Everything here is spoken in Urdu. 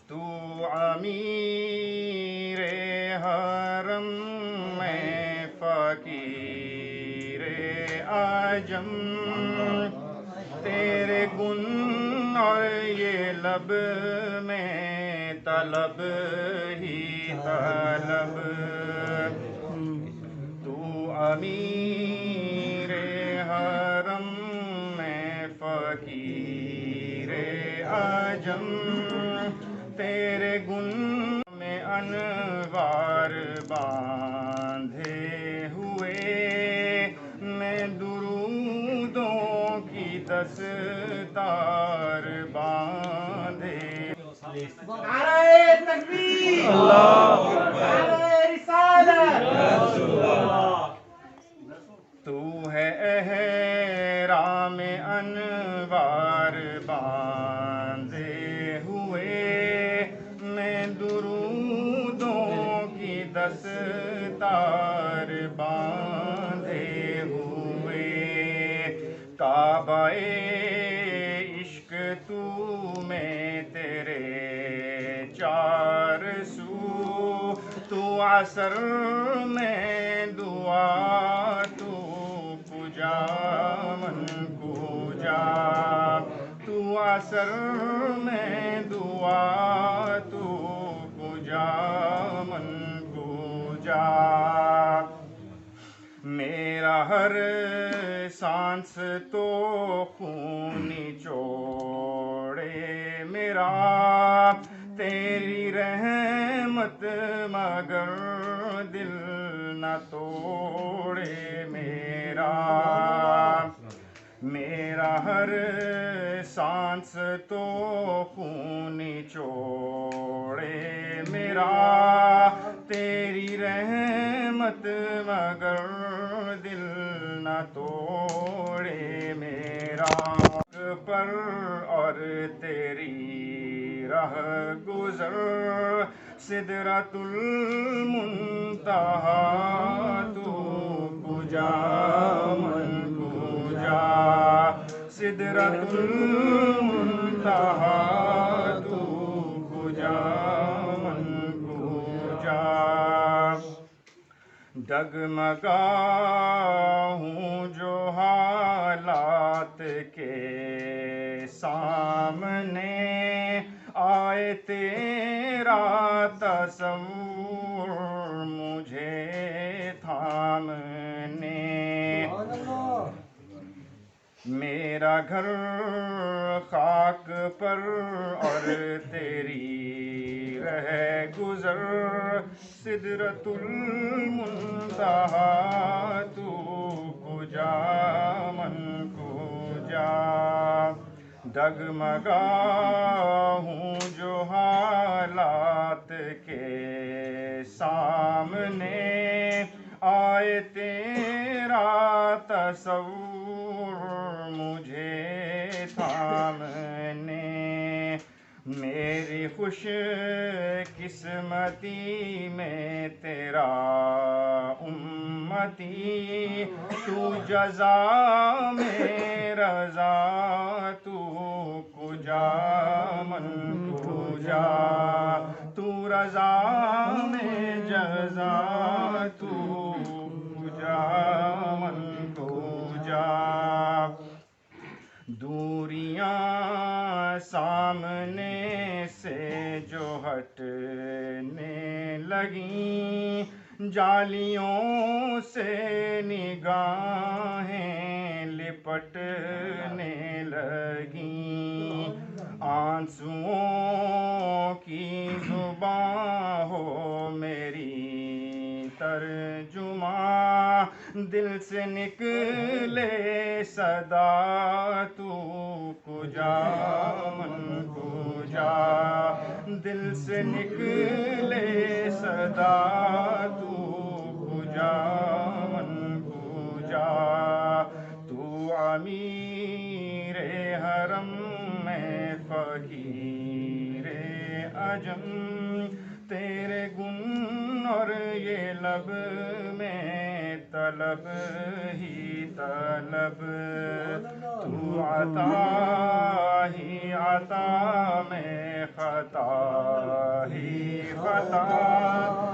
تو امیر حرم میں فقیر عجم، تیرے گن اور یہ لب میں طلب ہی طلب، تو امیر حرم میں فقیر عجم، تیرے گن میں انوار باندھے ہوئے، میں درودوں کی دستار باندھے، نعرہ تکبیر، نعرہ رسالت، تو ہے احرام انوار باندھے ہوئے، میں درودوں کی دستار باندھے ہوئے، کعبہ عشق تو میں تیرے چار سو، تو عصر میں دعا تو پجا من پوجا، تو عصر میں دعا تو پجا من پوجا، میرا ہر سانس تو خون چوڑے میرا، تیری رحمت مگر دل نہ توڑے میرا، میرا ہر سانس تو خون چوڑے میرا، تیری رحمت مگر دل نہ توڑے میرا، پر اور تیری راہ گزر سدرۃ المنتہا، تو پجا من پوجا، سدرۃ المنتہا تو پجا من پوجا، ڈگمگا ہوں جو حالات کے سامنے، آئے تیرا تصور مجھے تھامنے، میرا گھر خاک پر اور تیری رہ گزر سدرۃ المنتہا، تو پجا من پوجا، ڈگمگا ہوں جو حالات کے سامنے، آئے تیرا تصور مجھے تھامنے، میری خوش قسمتی میں تیرا امتی، تو جزا میں رضا تو پجا من پوجا، تو رضا میں جزا تو پجا من پوجا، دوریاں سامنے سے جو ہٹنے لگیں، جالیوں سے نگاہیں لپٹنے لگیں، آنسوؤں کی زباں ہو میری ترجمہ، دل سے نکلے صدا تو پجا من پوجا، دل سے نکلے صدا تو پجا من پوجا، تو امیر حرم میں فقیر عجم، تیرے گن اور یہ لب میں طلب ہی طلب، تو عطا ہی عطا میں خطا ہی خطا